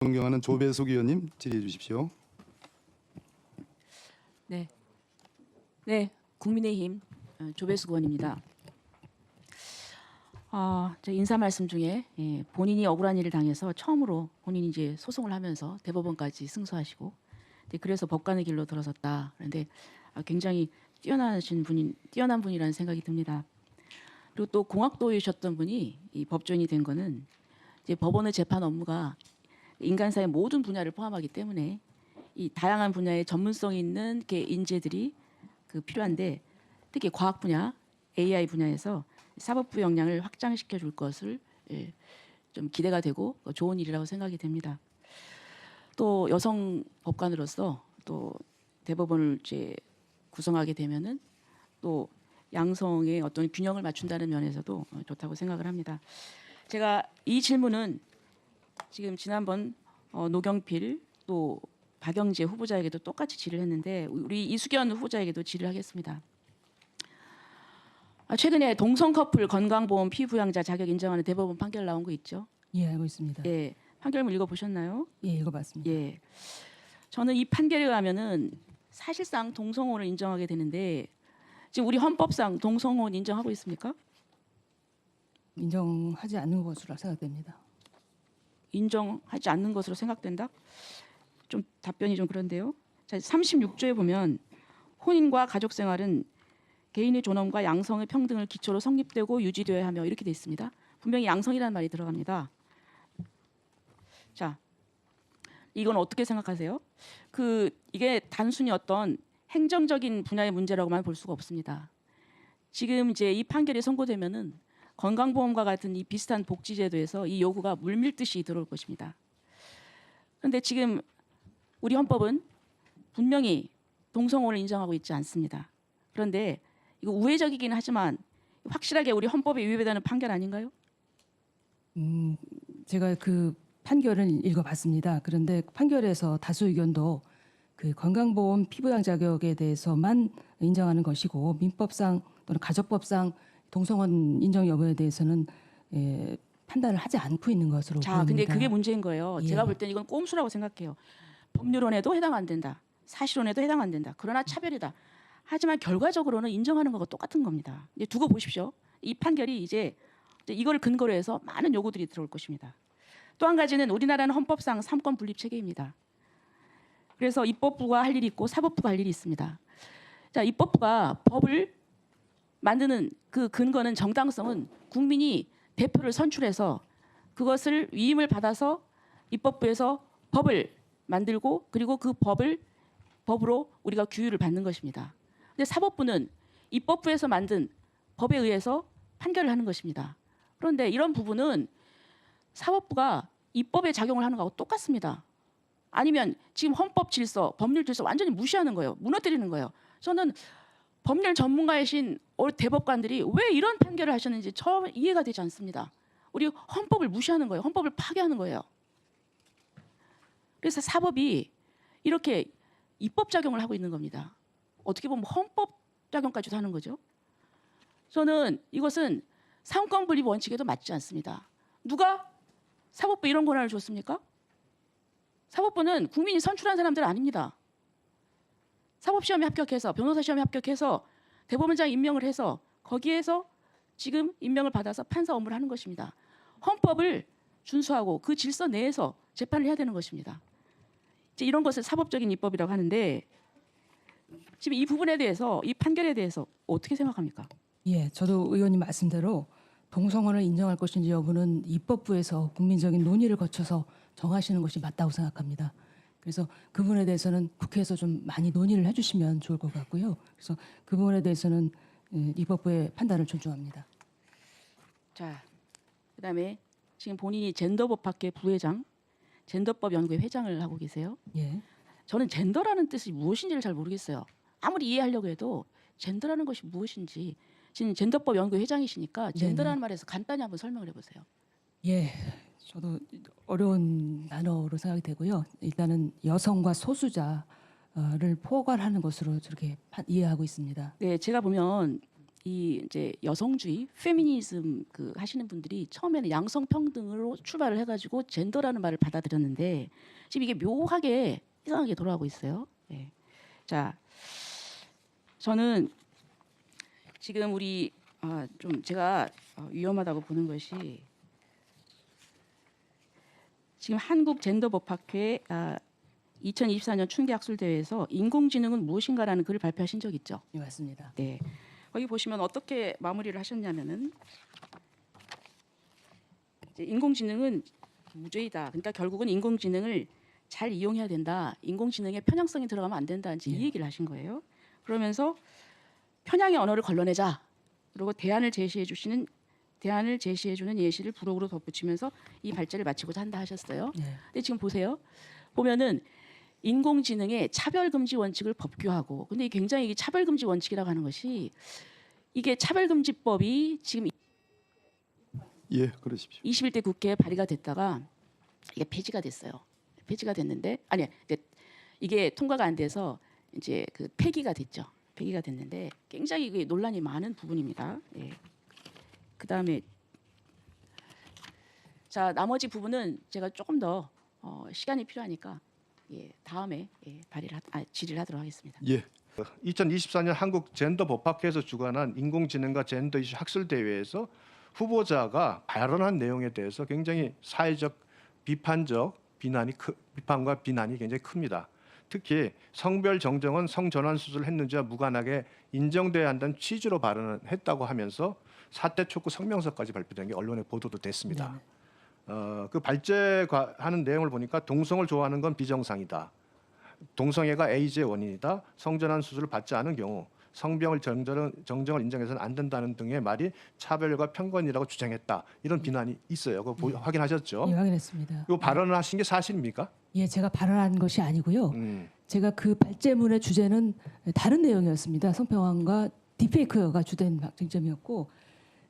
존경하는 조배숙 의원님 질의해 주십시오. 네, 국민의힘 조배숙 의원입니다. 제 인사 말씀 중에 본인이 억울한 일을 당해서 처음으로 본인이 이제 소송을 하면서 대법원까지 승소하시고, 그래서 법관의 길로 들어섰다. 그런데 굉장히 뛰어난 분이라는 생각이 듭니다. 그리고 또 공학도이셨던 분이 이 법조인이 된 거는 이제 법원의 재판 업무가 인간사의 모든 분야를 포함하기 때문에 이 다양한 분야의 전문성 있는 이렇게 인재들이 필요한데, 특히 과학 분야, AI 분야에서 사법부 역량을 확장시켜 줄 것을 좀 기대가 되고 좋은 일이라고 생각이 됩니다. 또 여성 법관으로서 또 대법원을 이제 구성하게 되면은 또 양성의 어떤 균형을 맞춘다는 면에서도 좋다고 생각을 합니다. 제가 이 질문은 지금 지난번 노경필 또 박영재 후보자에게도 똑같이 질의를 했는데, 우리 이수견 후보자에게도 질의를 하겠습니다. 최근에 동성 커플 건강보험 피부양자 자격 인정하는 대법원 판결 나온 거 있죠? 예, 알고 있습니다. 예, 판결문 읽어보셨나요? 예, 읽어봤습니다. 예, 저는 이 판결에 가면은 사실상 동성혼을 인정하게 되는데, 지금 우리 헌법상 동성혼 인정하고 있습니까? 인정하지 않는 것으로 생각됩니다. 인정하지 않는 것으로 생각된다? 좀 답변이 좀 그런데요. 자, 36조에 보면 혼인과 가족 생활은 개인의 존엄과 양성의 평등을 기초로 성립되고 유지되어야 하며 이렇게 돼 있습니다. 분명히 양성이라는 말이 들어갑니다. 자, 이건 어떻게 생각하세요? 이게 단순히 어떤 행정적인 분야의 문제라고만 볼 수가 없습니다. 지금 이제 이 판결이 선고되면은 건강보험과 같은 이 비슷한 복지제도에서 이 요구가 물밀듯이 들어올 것입니다. 그런데 지금 우리 헌법은 분명히 동성혼을 인정하고 있지 않습니다. 그런데 이거 우회적이긴 하지만 확실하게 우리 헌법에 위배되는 판결 아닌가요? 제가 그 판결을 읽어봤습니다. 그런데 판결에서 다수 의견도 그 건강보험 피부양 자격에 대해서만 인정하는 것이고, 민법상 또는 가족법상 동성혼 인정 여부에 대해서는 판단을 하지 않고 있는 것으로 자, 보입니다. 근데 그게 문제인 거예요. 예. 제가 볼 때는 이건 꼼수라고 생각해요. 법률원에도 해당 안 된다. 사실원에도 해당 안 된다. 그러나 차별이다. 하지만 결과적으로는 인정하는 거가 똑같은 겁니다. 이제 두고 보십시오. 이 판결이 이제 이걸 근거로 해서 많은 요구들이 들어올 것입니다. 또 한 가지는 우리나라는 헌법상 삼권 분립 체계입니다. 그래서 입법부가 할 일이 있고 사법부가 할 일이 있습니다. 자, 입법부가 법을 만드는 그 근거는, 정당성은 국민이 대표를 선출해서 그것을 위임을 받아서 입법부에서 법을 만들고, 그리고 그 법으로 우리가 규율을 받는 것입니다. 근데 사법부는 입법부에서 만든 법에 의해서 판결을 하는 것입니다. 그런데 이런 부분은 사법부가 입법에 작용을 하는 거하고 똑같습니다. 아니면 지금 헌법 질서, 법률 질서 완전히 무시하는 거예요. 무너뜨리는 거예요. 저는 법률 전문가이신 대법관들이 왜 이런 판결을 하셨는지 처음 이해가 되지 않습니다. 우리 헌법을 무시하는 거예요. 헌법을 파괴하는 거예요. 그래서 사법이 이렇게 입법 작용을 하고 있는 겁니다. 어떻게 보면 헌법 작용까지도 하는 거죠. 저는 이것은 삼권 분립 원칙에도 맞지 않습니다. 누가 사법부 이런 권한을 줬습니까? 사법부는 국민이 선출한 사람들 아닙니다. 사법시험에 합격해서, 변호사 시험에 합격해서 대법원장 임명을 해서 거기에서 지금 임명을 받아서 판사 업무를 하는 것입니다. 헌법을 준수하고 그 질서 내에서 재판을 해야 되는 것입니다. 이제 이런 것을 사법적인 입법이라고 하는데, 지금 이 부분에 대해서, 이 판결에 대해서 어떻게 생각합니까? 예, 저도 의원님 말씀대로 동성혼을 인정할 것인지 여부는 입법부에서 국민적인 논의를 거쳐서 정하시는 것이 맞다고 생각합니다. 그래서 그 부분에 대해서는 국회에서 좀 많이 논의를 해주시면 좋을 것 같고요. 그래서 그 부분에 대해서는 입법부의 판단을 존중합니다. 자, 그다음에 지금 본인이 젠더법학회 부회장, 젠더법 연구회 회장을 하고 계세요. 예, 저는 젠더라는 뜻이 무엇인지를 잘 모르겠어요. 아무리 이해하려고 해도 젠더라는 것이 무엇인지, 지금 젠더법 연구회 회장이시니까 젠더라는 말에서 간단히 한번 설명을 해보세요. 예, 저도 어려운 단어로 생각이 되고요. 일단은 여성과 소수자를 포괄하는 것으로 저렇게 이해하고 있습니다. 네, 제가 보면 이 이제 여성주의, 페미니즘 그 하시는 분들이 처음에는 양성 평등으로 출발을 해가지고 젠더라는 말을 받아들였는데 지금 이게 묘하게 이상하게 돌아가고 있어요. 예. 자, 저는 지금 우리 좀 제가 위험하다고 보는 것이 지금 한국 젠더법학회 2024년 춘계학술 대회에서 인공지능은 무엇인가라는 글을 발표하신 적 있죠? 예, 맞습니다. 네. 거기 보시면 어떻게 마무리를 하셨냐면은 이제 인공지능은 무죄이다. 그러니까 결국은 인공지능을 잘 이용해야 된다. 인공지능의 편향성이 들어가면 안 된다. 이제 이 얘기를 하신 거예요. 그러면서 편향의 언어를 걸러내자. 그리고 대안을 제시해 주는 예시를 부록으로 덧붙이면서 이 발제를 마치고자 한다 하셨어요. 네. 근데 지금 보세요. 보면은 인공지능의 차별금지 원칙을 법규하고, 근데 굉장히 이게 차별금지 원칙이라고 하는 것이 이게 차별금지법이 지금 예, 그러십시오. 21대 국회에 발의가 됐다가 이게 폐지가 됐어요. 폐지가 됐는데 이게 통과가 안 돼서 이제 그 폐기가 됐죠. 폐기가 됐는데 굉장히 이게 논란이 많은 부분입니다. 예. 그다음에 자 나머지 부분은 제가 조금 더 시간이 필요하니까 다음에 질의를 하도록 하겠습니다. 예, 2024년 한국 젠더 법학회에서 주관한 인공지능과 젠더 이슈 학술 대회에서 후보자가 발언한 내용에 대해서 굉장히 사회적 비판과 비난이 굉장히 큽니다. 특히 성별 정정은 성전환 수술을 했는지와 무관하게 인정돼야 한다는 취지로 발언을 했다고 하면서 사퇴 촉구 성명서까지 발표된 게 언론에 보도도 됐습니다. 그 발제하는 내용을 보니까 동성을 좋아하는 건 비정상이다. 동성애가 에이즈의 원인이다. 성전환 수술을 받지 않은 경우 성병을 정정을 인정해서는 안 된다는 등의 말이 차별과 편견이라고 주장했다. 이런 비난이 있어요. 그거 확인하셨죠? 예, 확인했습니다. 이 발언을 하신 게 사실입니까? 예, 제가 발언한 것이 아니고요. 제가 그 발제문의 주제는 다른 내용이었습니다. 성평등과 딥페이크가 주된 쟁점이었고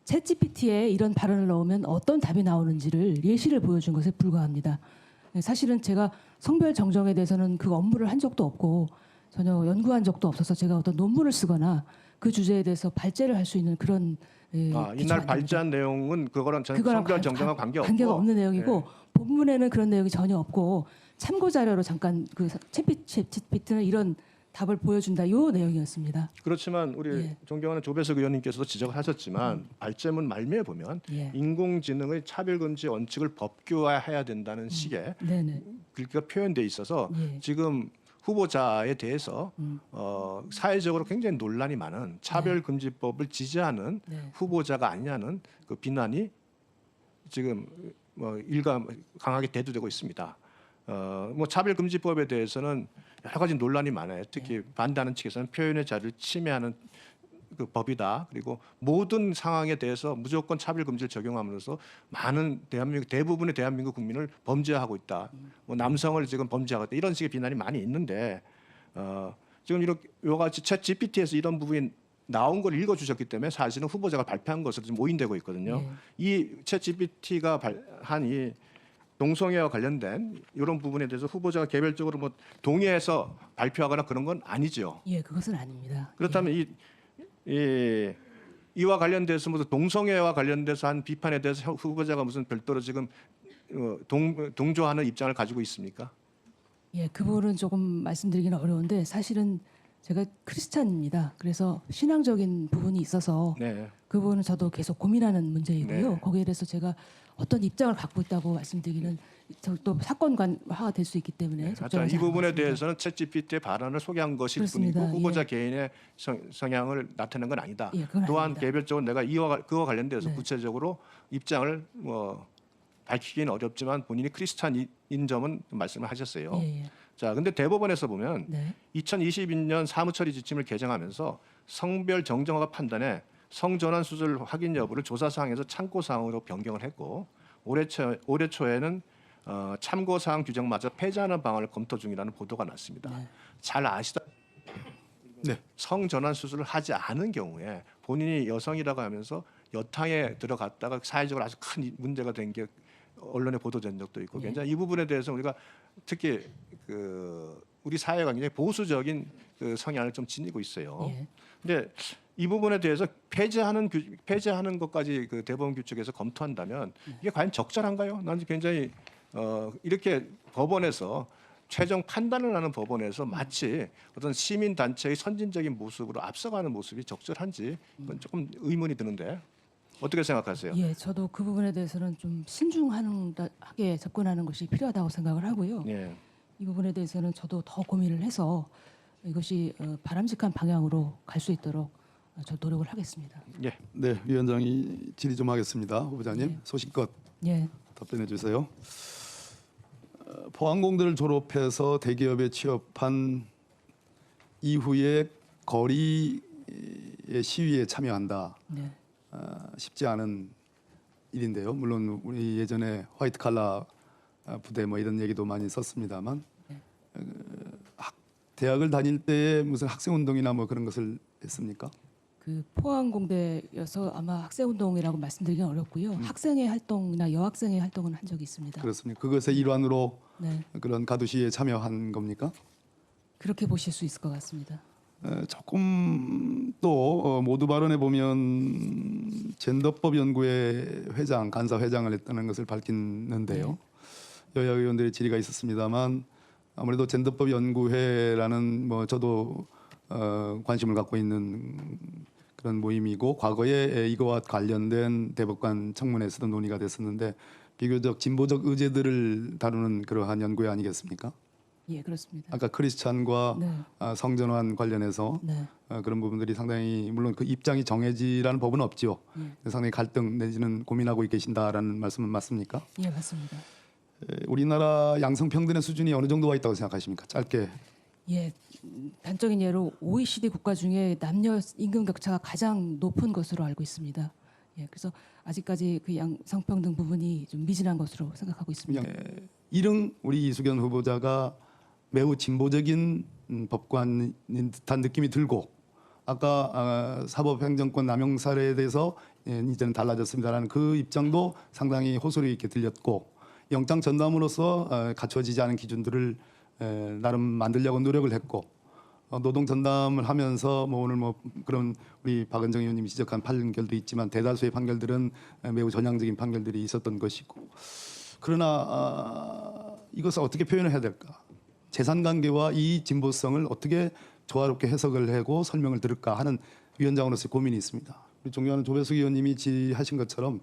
챗GPT에 이런 발언을 넣으면 어떤 답이 나오는지를 예시를 보여준 것에 불과합니다. 사실은 제가 성별 정정에 대해서는 그 업무를 한 적도 없고 전혀 연구한 적도 없어서 제가 어떤 논문을 쓰거나 그 주제에 대해서 발제를 할 수 있는 그런 이날 발제한 내용은 그거랑 성별 정정과 관계가 없는 내용이고 본문에는 그런 내용이 전혀 없고 참고 자료로 잠깐 그 챗GPT는 이런 답을 보여준다 이 내용이었습니다. 그렇지만 우리 예. 존경하는 조배석 의원님께서도 지적을 하셨지만 발제문 말미에 보면 예. 인공지능의 차별금지 원칙을 법규화해야 된다는 식의 네네. 글귀가 표현돼 있어서 예. 지금 후보자에 대해서 사회적으로 굉장히 논란이 많은 차별금지법을 지지하는 네. 후보자가 아니냐는 그 비난이 지금 일가 강하게 대두되고 있습니다. 차별금지법에 대해서는 여러 가지 논란이 많아요. 특히 반대하는 측에서는 표현의 자유를 침해하는 그 법이다. 그리고 모든 상황에 대해서 무조건 차별금지를 적용함으로써 많은 대부분의 대한민국 국민을 범죄하고 있다. 남성을 지금 범죄하고 있다. 이런 식의 비난이 많이 있는데 지금 이렇게 요같이 챗 GPT에서 이런 부분이 나온 걸 읽어주셨기 때문에 사실은 후보자가 발표한 것으로 좀 오인되고 있거든요. 이 챗 GPT가 한 이 동성애와 관련된 이런 부분에 대해서 후보자가 개별적으로 동의해서 발표하거나 그런 건 아니죠. 예, 그것은 아닙니다. 그렇다면 이와 관련돼서 무슨 동성애와 관련돼서 한 비판에 대해서 후보자가 무슨 별도로 지금 동조하는 입장을 가지고 있습니까? 예, 그 부분은 조금 말씀드리기는 어려운데 사실은 제가 크리스찬입니다. 그래서 신앙적인 부분이 있어서 네. 그 부분은 저도 계속 고민하는 문제이고요. 네. 거기에 대해서 제가 어떤 입장을 갖고 있다고 말씀드리기는 또 사건관화가 될 수 있기 때문에 이 부분에 대해서는 챗GPT의 발언을 소개한 것일 그렇습니다. 뿐이고 후보자 예. 개인의 성향을 나타낸 건 아니다. 예, 그건 또한 아닙니다. 개별적으로 내가 그와 관련돼서 네. 구체적으로 입장을 밝히기는 어렵지만 본인이 크리스찬인 점은 말씀을 하셨어요. 예, 예. 자, 근데 대법원에서 보면 네. 2022년 사무처리 지침을 개정하면서 성별 정정화가 판단에 성전환 수술 확인 여부를 조사 사항에서 참고 사항으로 변경을 했고 올해 초에는 참고 사항 규정마저 폐지하는 방안을 검토 중이라는 보도가 났습니다. 네. 잘 아시다. 네. 성전환 수술을 하지 않은 경우에 본인이 여성이라고 하면서 여탕에 들어갔다가 사회적으로 아주 큰 문제가 된 게 언론에 보도된 적도 있고 굉장히 이 부분에 대해서 우리가 특히 우리 사회가 굉장히 보수적인 그 성향을 좀 지니고 있어요. 예. 근데 이 부분에 대해서 폐지하는 것까지 그 대법원 규칙에서 검토한다면 이게 과연 적절한가요? 나는 굉장히 이렇게 법원에서 최종 판단을 하는 법원에서 마치 어떤 시민 단체의 선진적인 모습으로 앞서가는 모습이 적절한지 그건 조금 의문이 드는데 어떻게 생각하세요? 예, 저도 그 부분에 대해서는 좀 신중하게 접근하는 것이 필요하다고 생각을 하고요. 예. 이 부분에 대해서는 저도 더 고민을 해서 이것이 바람직한 방향으로 갈 수 있도록 저 노력을 하겠습니다. 예. 네, 위원장이 질의 좀 하겠습니다. 후보자님 네. 소신껏 예, 답변해 주세요. 포항공대를 졸업해서 대기업에 취업한 이후에 거리의 시위에 참여한다. 네, 쉽지 않은 일인데요. 물론 우리 예전에 화이트 칼라 부대 뭐 이런 얘기도 많이 썼습니다만 대학을 다닐 때 무슨 학생 운동이나 뭐 그런 것을 했습니까? 그 포항공대여서 아마 학생운동이라고 말씀드리기는 어렵고요. 학생회 활동이나 여학생회 활동은 한 적이 있습니다. 그렇습니까? 그것의 일환으로 네, 그런 가두시에 참여한 겁니까? 그렇게 보실 수 있을 것 같습니다. 조금 또 모두 발언에 보면 젠더법 연구회 회장, 간사 회장을 했다는 것을 밝히는데요. 여야 의원들의 질의가 있었습니다만 아무래도 젠더법 연구회라는 뭐 저도 관심을 갖고 있는 그런 모임이고 과거에 이거와 관련된 대법관 청문회에서도 논의가 됐었는데 비교적 진보적 의제들을 다루는 그러한 연구회 아니겠습니까? 예, 그렇습니다. 아까 크리스찬과 네, 성전환 관련해서 네, 그런 부분들이 상당히 물론 그 입장이 정해지라는 법은 없죠. 상당히 갈등 내지는 고민하고 계신다라는 말씀은 맞습니까? 예, 맞습니다. 우리나라 양성평등의 수준이 어느 정도가 있다고 생각하십니까? 짧게. 예, 단적인 예로 OECD 국가 중에 남녀 임금 격차가 가장 높은 것으로 알고 있습니다. 예, 그래서 아직까지 그 양성평등 부분이 좀 미진한 것으로 생각하고 있습니다. 일흥 우리 이수견 후보자가 매우 진보적인 법관인 듯한 느낌이 들고 아까 사법행정권 남용 사례에 대해서 이제는 달라졌습니다라는 그 입장도 상당히 호소력 있게 들렸고 영장 전담으로서 갖춰지지 않은 기준들을 나름 만들려고 노력을 했고 노동 전담을 하면서 뭐 오늘 뭐 그런 우리 박은정 의원님이 지적한 판결도 있지만 대다수의 판결들은 매우 전향적인 판결들이 있었던 것이고 그러나 이것을 어떻게 표현을 해야 될까? 재산관계와 이 진보성을 어떻게 조화롭게 해석을 하고 설명을 들을까 하는 위원장으로서의 고민이 있습니다. 우리 존경하는 조배숙 의원님이 지하신 것처럼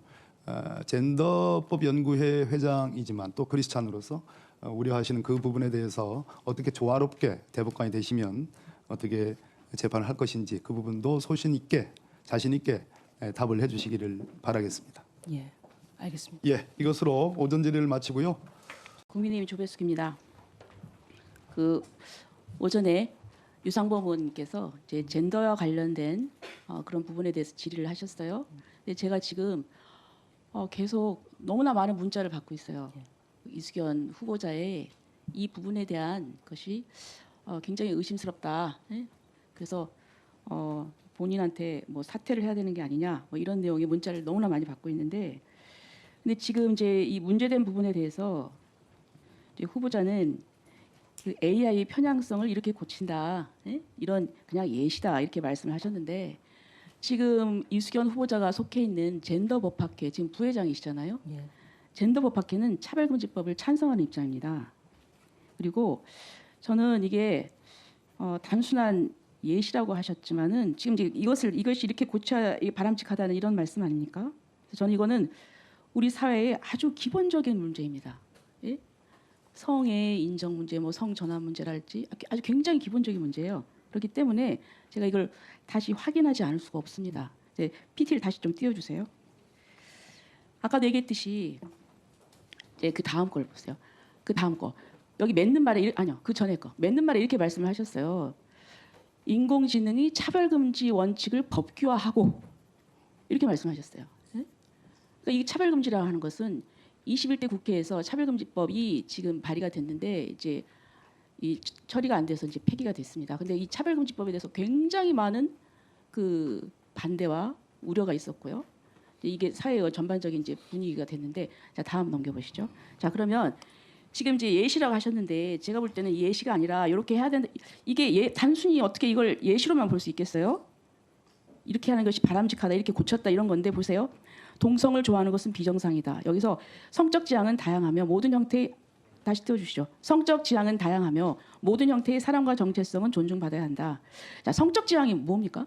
젠더법 연구회 회장이지만 또 크리스찬으로서 우려하시는 그 부분에 대해서 어떻게 조화롭게 대법관이 되시면 어떻게 재판을 할 것인지 그 부분도 소신 있게 자신 있게 답을 해주시기를 바라겠습니다. 예, 알겠습니다. 예, 이것으로 오전 질의를 마치고요. 국민의힘 조배숙입니다. 그 오전에 유상범 의원님께서 이제 젠더와 관련된 그런 부분에 대해서 질의를 하셨어요. 근데 제가 지금 계속 너무나 많은 문자를 받고 있어요. 이수견 후보자의 이 부분에 대한 것이 굉장히 의심스럽다. 예? 그래서 본인한테 뭐 사퇴를 해야 되는 게 아니냐 뭐 이런 내용의 문자를 너무나 많이 받고 있는데 근데 지금 이제 이 문제된 부분에 대해서 이제 후보자는 그 AI 편향성을 이렇게 고친다. 예? 이런 그냥 예시다 이렇게 말씀을 하셨는데 지금 이수견 후보자가 속해 있는 젠더법학회 지금 부회장이시잖아요. 예, 젠더법학회는 차별금지법을 찬성하는 입장입니다. 그리고 저는 이게 단순한 예시라고 하셨지만은 지금 이제 이것이 이렇게 고쳐야 바람직하다는 이런 말씀 아닙니까? 그래서 저는 이거는 우리 사회의 아주 기본적인 문제입니다. 예? 성의 인정 문제, 뭐 성전환 문제랄지 아주 굉장히 기본적인 문제예요. 그렇기 때문에 제가 이걸 다시 확인하지 않을 수가 없습니다. 이제 PT를 다시 좀 띄워주세요. 아까도 얘기했듯이 이제 그 다음 걸 보세요. 그 다음 거 여기 맺는 말에 아니요 그 전에 거 맺는 말에 이렇게 말씀을 하셨어요. 인공지능이 차별금지 원칙을 법규화하고 이렇게 말씀하셨어요. 네? 그러니까 이 차별금지라고 하는 것은 21대 국회에서 차별금지법이 지금 발의가 됐는데 이제 이 처리가 안 돼서 이제 폐기가 됐습니다. 근데 이 차별금지법에 대해서 굉장히 많은 그 반대와 우려가 있었고요. 이게 사회의 전반적인 이제 분위기가 됐는데 자 다음 넘겨보시죠. 자 그러면 지금 이제 예시라고 하셨는데 제가 볼 때는 예시가 아니라 이렇게 해야 되는데 이게 단순히 어떻게 이걸 예시로만 볼 수 있겠어요? 이렇게 하는 것이 바람직하다 이렇게 고쳤다 이런 건데 보세요. 동성을 좋아하는 것은 비정상이다. 여기서 성적 지향은 다양하며 모든 형태의 다시 띄워주시죠. 성적 지향은 다양하며 모든 형태의 사랑과 정체성은 존중받아야 한다. 자, 성적 지향이 뭡니까?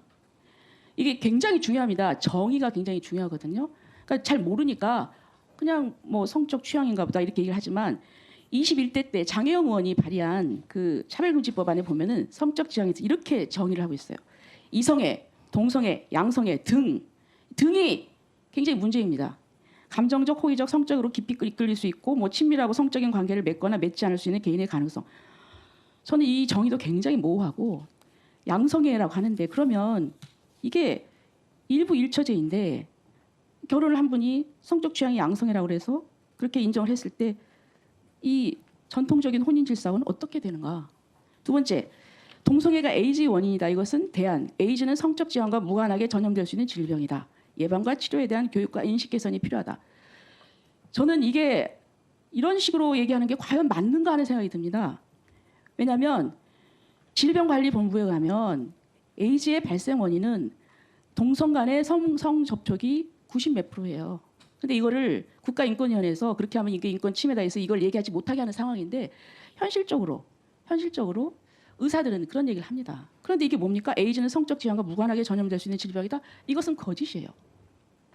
이게 굉장히 중요합니다. 정의가 굉장히 중요하거든요. 그러니까 잘 모르니까 그냥 뭐 성적 취향인가 보다 이렇게 얘기를 하지만 21대 때 장혜영 의원이 발의한 그 차별금지법안에 보면은 성적 지향에서 이렇게 정의를 하고 있어요. 이성애, 동성애, 양성애 등이 굉장히 문제입니다. 감정적, 호의적, 성적으로 깊이 이끌릴 수 있고 뭐 친밀하고 성적인 관계를 맺거나 맺지 않을 수 있는 개인의 가능성. 저는 이 정의도 굉장히 모호하고 양성애라고 하는데 그러면 이게 일부 일처제인데 결혼을 한 분이 성적 취향이 양성애라고 그래서 그렇게 인정을 했을 때 이 전통적인 혼인 질서는 어떻게 되는가? 두 번째, 동성애가 에이즈의 원인이다. 이것은 대안. 에이즈는 성적 지향과 무관하게 전염될 수 있는 질병이다. 예방과 치료에 대한 교육과 인식 개선이 필요하다. 저는 이게 이런 식으로 얘기하는 게 과연 맞는가 하는 생각이 듭니다. 왜냐하면 질병관리본부에 가면 에이즈의 발생 원인은 동성 간의 성 접촉이 90 몇 %예요. 근데 이거를 국가인권위원회에서 그렇게 하면 이게 인권 침해다 해서 이걸 얘기하지 못하게 하는 상황인데 현실적으로 의사들은 그런 얘기를 합니다. 그런데 이게 뭡니까? 에이즈는 성적 지향과 무관하게 전염될 수 있는 질병이다. 이것은 거짓이에요.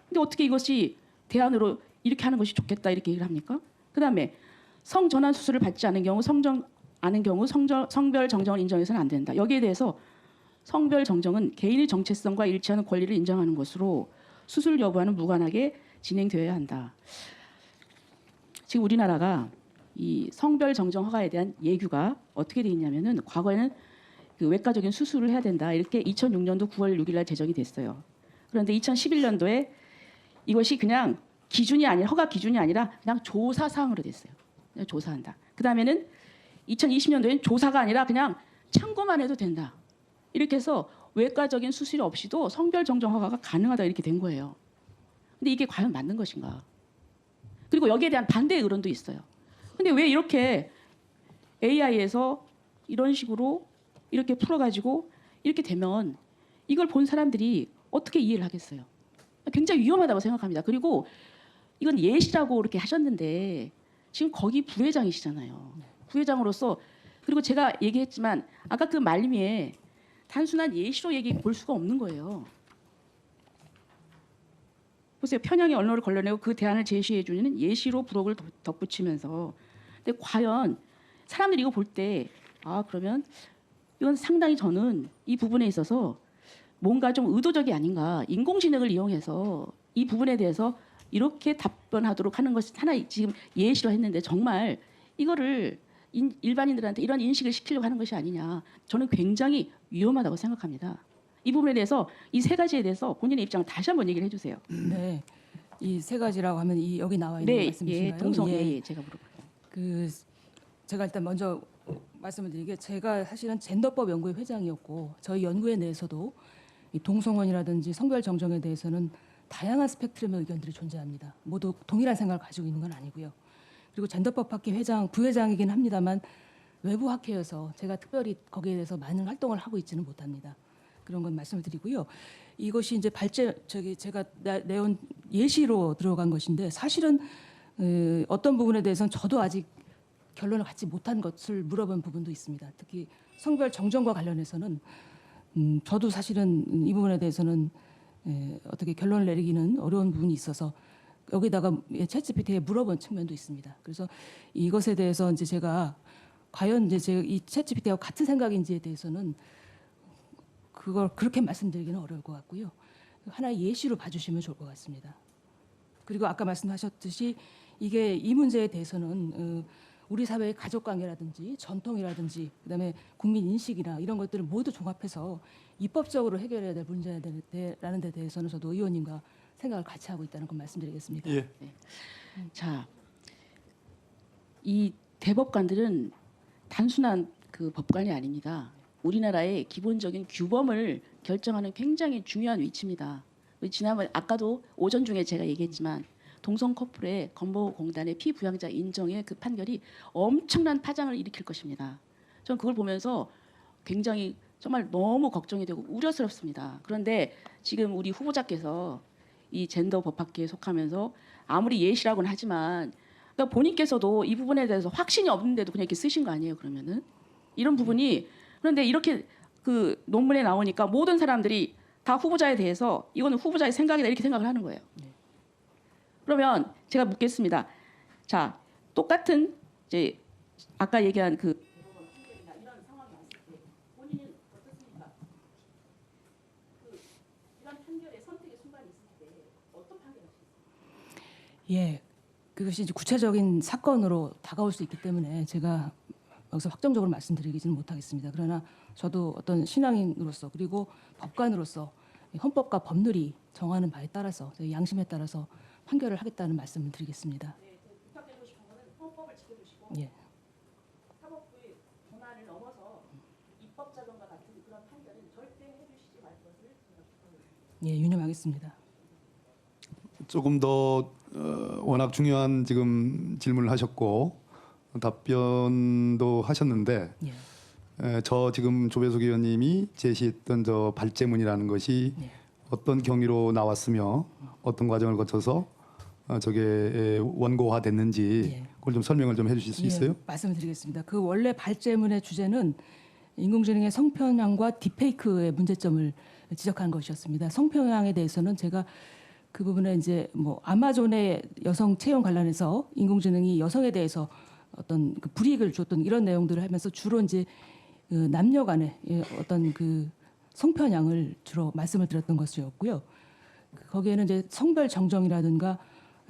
근데 어떻게 이것이 대안으로 이렇게 하는 것이 좋겠다 이렇게 얘기를 합니까? 그다음에 성전환 수술을 받지 않은 경우 성별 정정을 인정해서는 안 된다. 여기에 대해서 성별 정정은 개인의 정체성과 일치하는 권리를 인정하는 것으로 수술 여부와는 무관하게 진행되어야 한다. 지금 우리나라가 이 성별 정정 허가에 대한 예규가 어떻게 돼 있냐면은 과거에는 그 외과적인 수술을 해야 된다 이렇게 2006년도 9월 6일 날 제정이 됐어요. 그런데 2011년도에 이것이 그냥 기준이 아니라 허가 기준이 아니라 그냥 조사 사항으로 됐어요. 그냥 조사한다. 그 다음에는 2020년도에는 조사가 아니라 그냥 참고만 해도 된다. 이렇게 해서 외과적인 수술 없이도 성별 정정 허가가 가능하다 이렇게 된 거예요. 근데 이게 과연 맞는 것인가? 그리고 여기에 대한 반대 의론도 있어요. 근데 왜 이렇게 AI에서 이런 식으로 이렇게 풀어가지고 이렇게 되면 이걸 본 사람들이 어떻게 이해를 하겠어요? 굉장히 위험하다고 생각합니다. 그리고 이건 예시라고 이렇게 하셨는데 지금 거기 부회장이시잖아요. 부회장으로서 그리고 제가 얘기했지만 아까 그 말미에 단순한 예시로 얘기 볼 수가 없는 거예요. 보세요. 편향의 언론을 걸러내고 그 대안을 제시해 주는 예시로 부록을 덧붙이면서 근데 과연 사람들이 이거 볼 때 그러면 이건 상당히 저는 이 부분에 있어서 뭔가 좀 의도적이 아닌가 인공지능을 이용해서 이 부분에 대해서 이렇게 답변하도록 하는 것이 하나 지금 예시로 했는데 정말 이거를 일반인들한테 이런 인식을 시키려고 하는 것이 아니냐 저는 굉장히 위험하다고 생각합니다. 이 부분에 대해서 이 세 가지에 대해서 본인의 입장을 다시 한번 얘기를 해주세요. 네, 이 세 가지라고 하면 이 여기 나와 있는 네, 말씀이신가요? 동성 제가 물어볼게요. 제가 일단 먼저 말씀을 드리게 제가 사실은 젠더법 연구회 회장이었고 저희 연구회 내에서도 이 동성혼이라든지 성별 정정에 대해서는 다양한 스펙트럼의 의견들이 존재합니다. 모두 동일한 생각을 가지고 있는 건 아니고요. 그리고 젠더법 학회 회장, 부회장이긴 합니다만 외부 학회여서 제가 특별히 거기에 대해서 많은 활동을 하고 있지는 못합니다. 그런 건 말씀을 드리고요. 이것이 이제 제가 내온 예시로 들어간 것인데 사실은 어떤 부분에 대해서는 저도 아직 결론을 갖지 못한 것을 물어본 부분도 있습니다. 특히 성별 정정과 관련해서는 저도 사실은 이 부분에 대해서는 어떻게 결론을 내리기는 어려운 부분이 있어서 여기다가 챗GPT에 물어본 측면도 있습니다. 그래서 이것에 대해서 이제 제가 과연 이제 이 챗GPT하고 같은 생각인지에 대해서는 그걸 그렇게 말씀드리기는 어려울 것 같고요. 하나의 예시로 봐주시면 좋을 것 같습니다. 그리고 아까 말씀하셨듯이 이게 이 문제에 대해서는 우리 사회의 가족관계라든지 전통이라든지 그다음에 국민 인식이나 이런 것들을 모두 종합해서 입법적으로 해결해야 될 문제라는 데 대해서는 저도 의원님과 생각을 같이 하고 있다는 건 말씀드리겠습니다. 예. 자, 이 대법관들은 단순한 그 법관이 아닙니다. 우리나라의 기본적인 규범을 결정하는 굉장히 중요한 위치입니다. 지난번 아까도 오전 중에 제가 얘기했지만 동성 커플의 건보공단의 피부양자 인정의 그 판결이 엄청난 파장을 일으킬 것입니다. 저는 그걸 보면서 굉장히 정말 너무 걱정이 되고 우려스럽습니다. 그런데 지금 우리 후보자께서 이 젠더 법학계에 속하면서 아무리 예시라고는 하지만 그러니까 본인께서도 이 부분에 대해서 확신이 없는데도 그냥 이렇게 쓰신 거 아니에요? 그러면은 이런 부분이 그런데 이렇게 그 논문에 나오니까 모든 사람들이 다 후보자에 대해서 이거는 후보자의 생각이다 이렇게 생각을 하는 거예요. 그러면 제가 묻겠습니다. 자, 똑같은 이제 아까 얘기한 그 이런 상황이 왔을 때 본인은 어떻습니까? 이런 판결의 선택의 순간이 있을 때 어떤 판결하시겠어요? 예, 그것이 이제 구체적인 사건으로 다가올 수 있기 때문에 제가 여기서 확정적으로 말씀드리지는 못하겠습니다. 그러나 저도 어떤 신앙인으로서 그리고 법관으로서 헌법과 법률이 정하는 바에 따라서 양심에 따라서 판결을 하겠다는 말씀을 드리겠습니다. 부탁드리고 싶은 거는 헌법을 지켜주시고 예, 사법부의 권한을 넘어서 입법자금과 같은 그런 판결은 절대 해주시지 말 것을 제가 부탁드립니다. 예, 유념하겠습니다. 조금 더 워낙 중요한 지금 질문을 하셨고 답변도 하셨는데 예, 저 지금 조배석 의원님이 제시했던 저 발제문이라는 것이 예. 어떤 경위로 나왔으며 어떤 과정을 거쳐서 저게 원고화됐는지 예. 그걸 좀 설명을 좀 해주실 수 있어요? 예, 말씀을 드리겠습니다. 그 원래 발제문의 주제는 인공지능의 성편향과 딥페이크의 문제점을 지적한 것이었습니다. 성편향에 대해서는 제가 그 부분에 이제 뭐 아마존의 여성 채용 관련해서 인공지능이 여성에 대해서 어떤 그 불이익을 줬던 이런 내용들을 하면서 주로 이제 그 남녀 간의 어떤 그 성편향을 주로 말씀을 드렸던 것이었고요. 거기에는 이제 성별 정정이라든가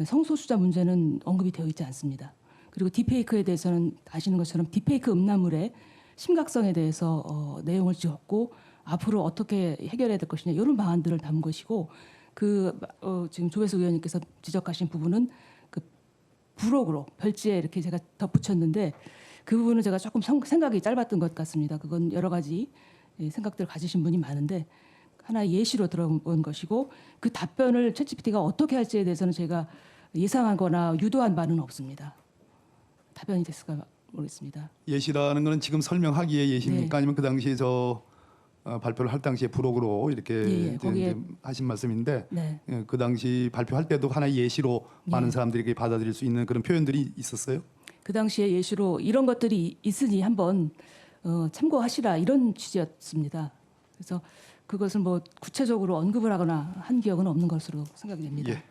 성소수자 문제는 언급이 되어 있지 않습니다. 그리고 딥페이크에 대해서는 아시는 것처럼 딥페이크 음란물의 심각성에 대해서 내용을 지었고 앞으로 어떻게 해결해야 될 것이냐 이런 방안들을 담은 것이고 지금 조배석 의원님께서 지적하신 부분은 그 부록으로 별지에 이렇게 제가 덧붙였는데 그 부분은 제가 조금 생각이 짧았던 것 같습니다. 그건 여러 가지 생각들을 가지신 분이 많은데 하나의 예시로 들어본 것이고 그 답변을 챗GPT가 어떻게 할지에 대해서는 제가 예상하거나 유도한 바는 없습니다. 답변이 됐을까 모르겠습니다. 예시라는 거는 지금 설명하기에 예시입니까? 네. 아니면 그 당시에 저 발표를 할 당시에 부록으로 이렇게 예, 거기에 이제 하신 말씀인데 네. 그 당시 발표할 때도 하나의 예시로 많은 사람들에게 받아들일 수 있는 그런 표현들이 있었어요? 그 당시에 예시로 이런 것들이 있으니 한번 참고하시라 이런 취지였습니다. 그래서 그것을 뭐 구체적으로 언급을 하거나 한 기억은 없는 것으로 생각이 됩니다. 예.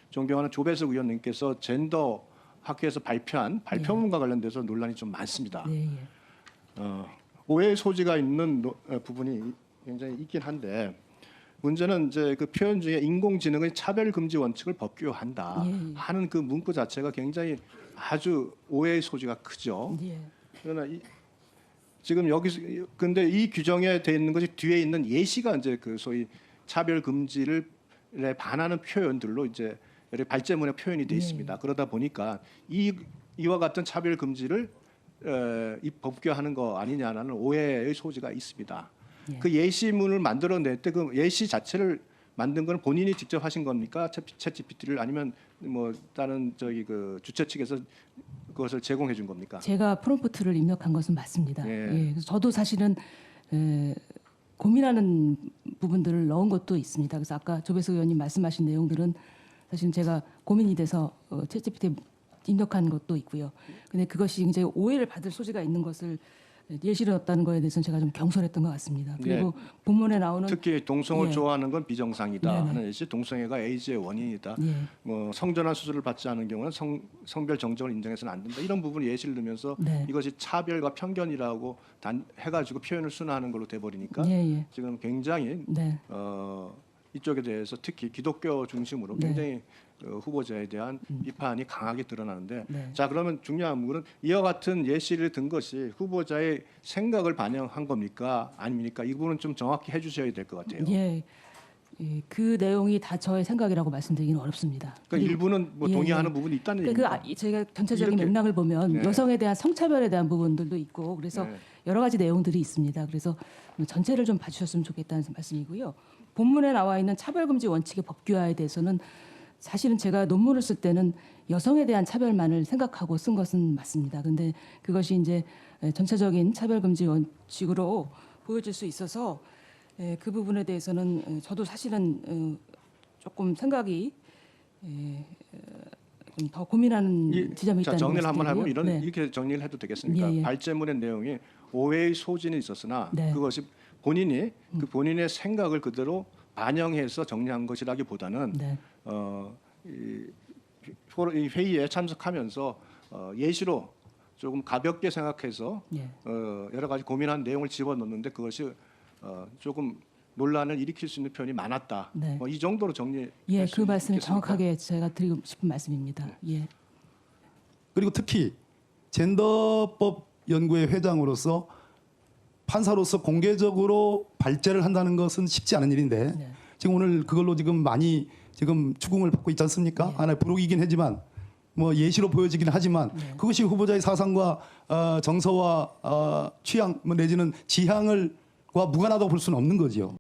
존경하는 조배석 의원님께서 젠더 학회에서 발표한 발표문과 관련돼서 논란이 좀 많습니다. 네, 예. 오해의 소지가 있는 부분이 굉장히 있긴 한데 문제는 이제 그 표현 중에 인공지능의 차별 금지 원칙을 법규화한다 예. 하는 그 문구 자체가 굉장히 아주 오해의 소지가 크죠. 예. 그러나 지금 여기서 근데 이 규정에 돼 있는 것이 뒤에 있는 예시가 이제 그 소위 차별 금지를 반하는 표현들로 이제 여러 발제문에 표현이 돼 있습니다. 그러다 보니까 이와 같은 차별 금지를 이 법규화하는 거 아니냐라는 오해의 소지가 있습니다. 예. 그 예시문을 만들어낼 때 그 예시 자체를 만든 건 본인이 직접 하신 겁니까? 챗GPT를 아니면 뭐 다른 저기 그 주최 측에서 그것을 제공해 준 겁니까? 제가 프롬프트를 입력한 것은 맞습니다. 예. 예. 그래서 저도 사실은 고민하는 부분들을 넣은 것도 있습니다. 그래서 아까 조배석 의원님 말씀하신 내용들은 사실 제가 고민이 돼서 챗GPT에 입력한 것도 있고요. 근데 그것이 이제 오해를 받을 소지가 있는 것을 예시를 넣었다는 거에 대해서는 제가 좀 경솔했던 것 같습니다. 그리고 본문에 나오는 특히 동성을 예. 좋아하는 건 비정상이다 네네. 하는 예시, 동성애가 에이즈의 원인이다. 예. 뭐 성전환 수술을 받지 않은 경우는 성별 정정을 인정해서는 안 된다. 이런 부분 예시를 들면서 네. 이것이 차별과 편견이라고 해가지고 표현을 순화하는 걸로 돼버리니까 예, 예. 지금 굉장히 네. 이쪽에 대해서 특히 기독교 중심으로 네. 굉장히 후보자에 대한 비판이 강하게 드러나는데 네. 자 그러면 중요한 부분은 이와 같은 예시를 든 것이 후보자의 생각을 반영한 겁니까 아닙니까 이 부분은 좀 정확히 해주셔야 될 것 같아요. 예. 그 내용이 다 저의 생각이라고 말씀드리기는 어렵습니다. 그러니까 일부는 뭐 예, 동의하는 예. 부분이 있다는 그러니까 얘기입니다. 제가 전체적인 이렇게. 맥락을 보면 네. 여성에 대한 성차별에 대한 부분들도 있고 그래서 네. 여러 가지 내용들이 있습니다. 그래서 전체를 좀 봐주셨으면 좋겠다는 말씀이고요. 본문에 나와 있는 차별금지 원칙의 법규화에 대해서는 사실은 제가 논문을 쓸 때는 여성에 대한 차별만을 생각하고 쓴 것은 맞습니다. 근데 그것이 이제 전체적인 차별금지 원칙으로 보여질 수 있어서 그 부분에 대해서는 저도 사실은 조금 생각이 좀 더 고민하는 지점이 자, 있다는 정리를 한번 하면 말씀드리고요. 네. 이렇게 정리를 해도 되겠습니까? 예, 예. 발제문의 내용이 오해의 소지는 있었으나 네. 그것이 본인이 그 본인의 생각을 그대로 반영해서 정리한 것이라기보다는 네. 이 회의에 참석하면서 예시로 조금 가볍게 생각해서 예. 여러 가지 고민한 내용을 집어넣는데 그것이 조금 논란을 일으킬 수 있는 표현이 많았다. 네. 이 정도로 정리. 예, 그 말씀이 정확하게 제가 드리고 싶은 말씀입니다. 예. 그리고 특히 젠더법 연구회 회장으로서 판사로서 공개적으로 발제를 한다는 것은 쉽지 않은 일인데 네. 지금 오늘 그걸로 지금 많이 지금 추궁을 받고 있지 않습니까? 네. 하나의 부록이긴 하지만 뭐 예시로 보여지긴 하지만 네. 그것이 후보자의 사상과 정서와 취향 뭐 내지는 지향을과 무관하다고 볼 수는 없는 거죠.